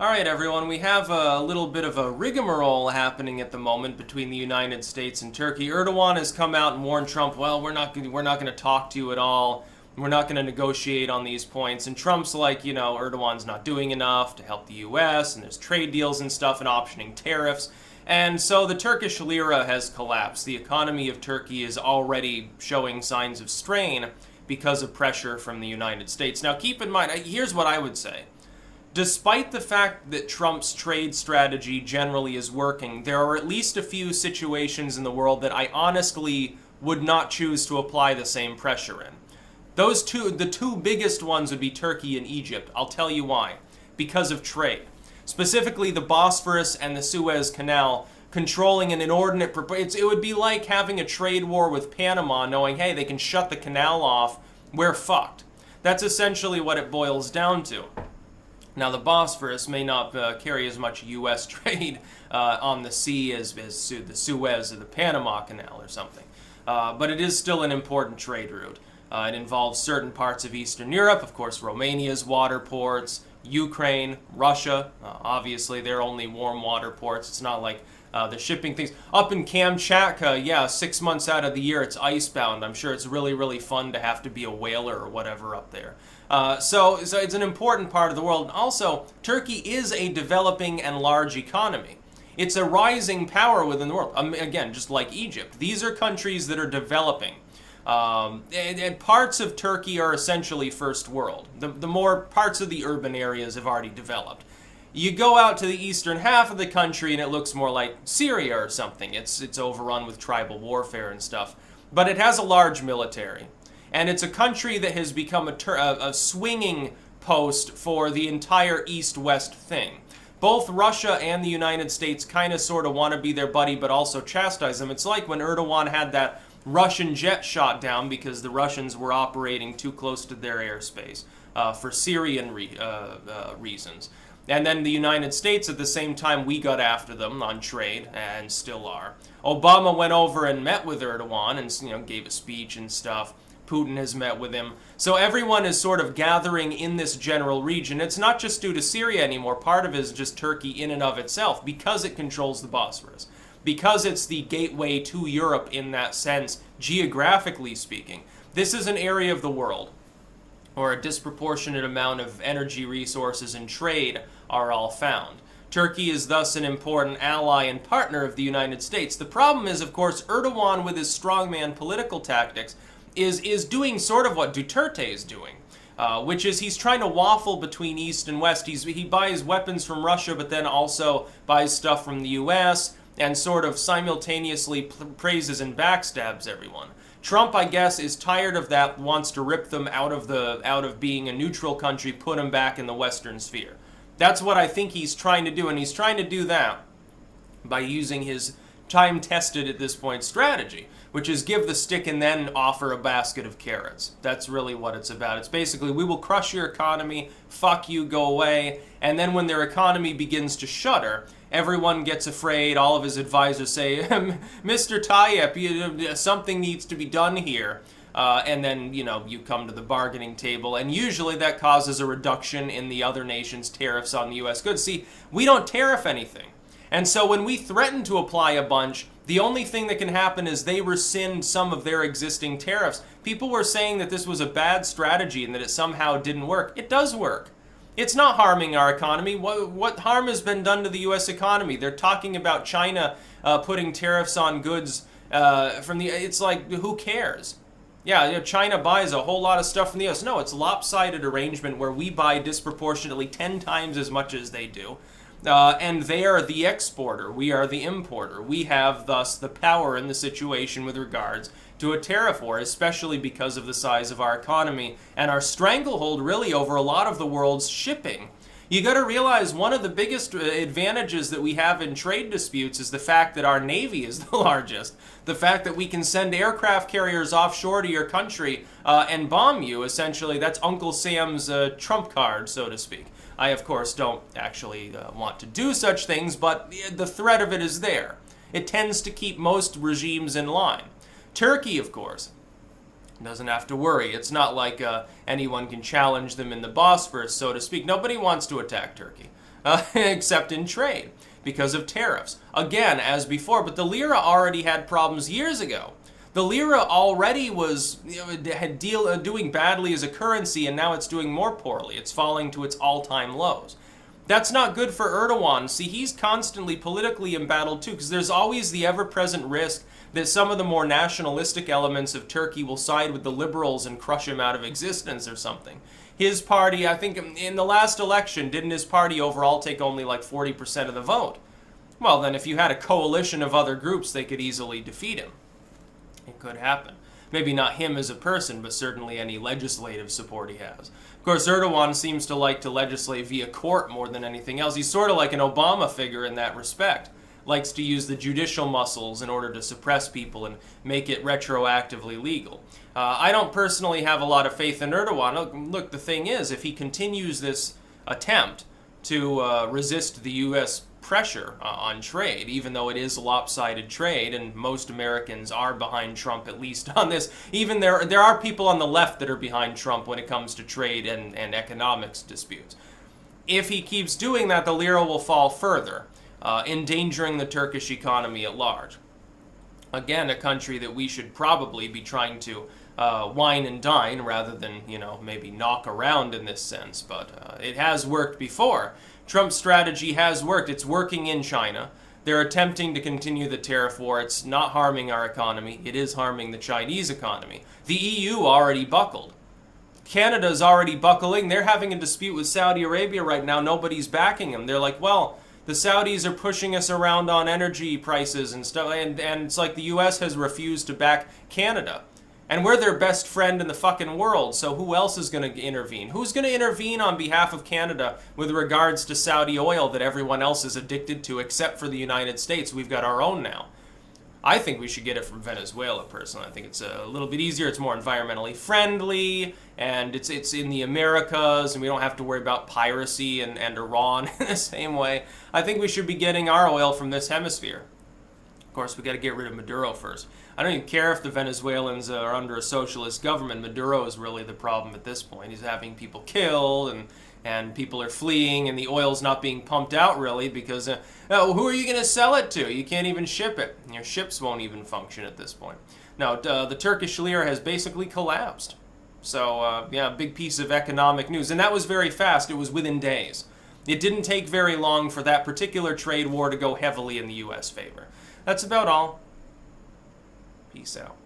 All right, everyone, we have a little bit of a rigmarole happening at the moment between the United States and Turkey. Erdogan has come out and warned Trump, well, we're not going to talk to you at all. We're not going to negotiate on these points. And Trump's like, Erdogan's not doing enough to help the US, and there's trade deals and stuff and optioning tariffs. And so the Turkish lira has collapsed. The economy of Turkey is already showing signs of strain because of pressure from the United States. Now, keep in mind, here's what I would say. Despite the fact that Trump's trade strategy generally is working, there are at least a few situations in the world that I honestly would not choose to apply the same pressure in. The two biggest ones would be Turkey and Egypt. I'll tell you why. Because of trade. Specifically, the Bosphorus and the Suez Canal controlling an inordinate... It would be like having a trade war with Panama, knowing, hey, they can shut the canal off. We're fucked. That's essentially what it boils down to. Now, the Bosphorus may not carry as much U.S. trade on the sea as the Suez or the Panama Canal or something. But it is still an important trade route. It involves certain parts of Eastern Europe, of course, Romania's water ports, Ukraine, Russia. Obviously, they're only warm water ports. It's not like they're shipping things. Up in Kamchatka, 6 months out of the year, it's icebound. I'm sure it's really, really fun to have to be a whaler or whatever up there. So it's an important part of the world. Also, Turkey is a developing and large economy. It's a rising power within the world. Again, just like Egypt. These are countries that are developing. And parts of Turkey are essentially first world. The more parts of the urban areas have already developed. You go out to the eastern half of the country and it looks more like Syria or something. It's overrun with tribal warfare and stuff. But it has a large military. And it's a country that has become a swinging post for the entire east-west thing. Both Russia and the United States kind of sort of want to be their buddy, but also chastise them. It's like when Erdogan had that Russian jet shot down because the Russians were operating too close to their airspace for Syrian reasons. And then the United States, at the same time, we got after them on trade, and still are. Obama went over and met with Erdogan and gave a speech and stuff. Putin has met with him. So everyone is sort of gathering in this general region. It's not just due to Syria anymore. Part of it is just Turkey in and of itself because it controls the Bosphorus. Because it's the gateway to Europe in that sense, geographically speaking. This is an area of the world where a disproportionate amount of energy resources and trade are all found. Turkey is thus an important ally and partner of the United States. The problem is, of course, Erdogan with his strongman political tactics is doing sort of what Duterte is doing, which is he's trying to waffle between East and West. He buys weapons from Russia, but then also buys stuff from the U.S., and sort of simultaneously praises and backstabs everyone. Trump, I guess, is tired of that, wants to rip them out of being a neutral country, put them back in the Western sphere. That's what I think he's trying to do, and he's trying to do that by using his time-tested, at this point, strategy, which is give the stick and then offer a basket of carrots. That's really what it's about. It's basically, we will crush your economy, fuck you, go away, and then when their economy begins to shudder, everyone gets afraid, all of his advisors say, Mr. Tayyip, something needs to be done here. And then, you come to the bargaining table, and usually that causes a reduction in the other nation's tariffs on the U.S. goods. See, we don't tariff anything. And so when we threaten to apply a bunch, the only thing that can happen is they rescind some of their existing tariffs. People were saying that this was a bad strategy and that it somehow didn't work. It does work. It's not harming our economy. What harm has been done to the U.S. economy? They're talking about China putting tariffs on goods it's like, who cares? Yeah, China buys a whole lot of stuff from the U.S. No, it's a lopsided arrangement where we buy disproportionately 10 times as much as they do. And they are the exporter. We are the importer. We have, thus, the power in the situation with regards to a tariff war, especially because of the size of our economy and our stranglehold, really, over a lot of the world's shipping. You got to realize one of the biggest advantages that we have in trade disputes is the fact that our Navy is the largest. The fact that we can send aircraft carriers offshore to your country and bomb you, essentially. That's Uncle Sam's trump card, so to speak. I, of course, don't actually want to do such things, but the threat of it is there. It tends to keep most regimes in line. Turkey, of course, doesn't have to worry. It's not like anyone can challenge them in the Bosphorus, so to speak. Nobody wants to attack Turkey. except in trade because of tariffs. Again, as before, but the lira already had problems years ago. The lira already was doing badly as a currency, and now it's doing more poorly. It's falling to its all-time lows. That's not good for Erdogan. See, he's constantly politically embattled too, because there's always the ever-present risk that some of the more nationalistic elements of Turkey will side with the liberals and crush him out of existence or something. His party, I think in the last election, didn't his party overall take only like 40% of the vote? Well, then if you had a coalition of other groups, they could easily defeat him. It could happen. Maybe not him as a person, but certainly any legislative support he has. Of course, Erdogan seems to like to legislate via court more than anything else. He's sort of like an Obama figure in that respect. Likes to use the judicial muscles in order to suppress people and make it retroactively legal. I don't personally have a lot of faith in Erdogan. Look, the thing is, if he continues this attempt to resist the U.S. pressure on trade, even though it is lopsided trade, and most Americans are behind Trump, at least on this. Even there are people on the left that are behind Trump when it comes to trade and economics disputes. If he keeps doing that, the lira will fall further, endangering the Turkish economy at large. Again, a country that we should probably be trying to wine and dine rather than, maybe knock around in this sense. But it has worked before. Trump's strategy has worked. It's working in China. They're attempting to continue the tariff war. It's not harming our economy. It is harming the Chinese economy. The EU already buckled. Canada's already buckling. They're having a dispute with Saudi Arabia right now. Nobody's backing them. They're like, well, the Saudis are pushing us around on energy prices and stuff, and it's like the U.S. has refused to back Canada. And we're their best friend in the fucking world, so who else is going to intervene? Who's going to intervene on behalf of Canada with regards to Saudi oil that everyone else is addicted to except for the United States? We've got our own now. I think we should get it from Venezuela, personally. I think it's a little bit easier, it's more environmentally friendly, and it's in the Americas, and we don't have to worry about piracy and Iran in the same way. I think we should be getting our oil from this hemisphere. Of course, we got to get rid of Maduro first. I don't even care if the Venezuelans are under a socialist government. Maduro is really the problem at this point. He's having people killed, and people are fleeing, and the oil's not being pumped out really because who are you going to sell it to? You can't even ship it. Your ships won't even function at this point. Now, the Turkish lira has basically collapsed. So, yeah, big piece of economic news. And that was very fast. It was within days. It didn't take very long for that particular trade war to go heavily in the U.S. favor. That's about all. Peace out.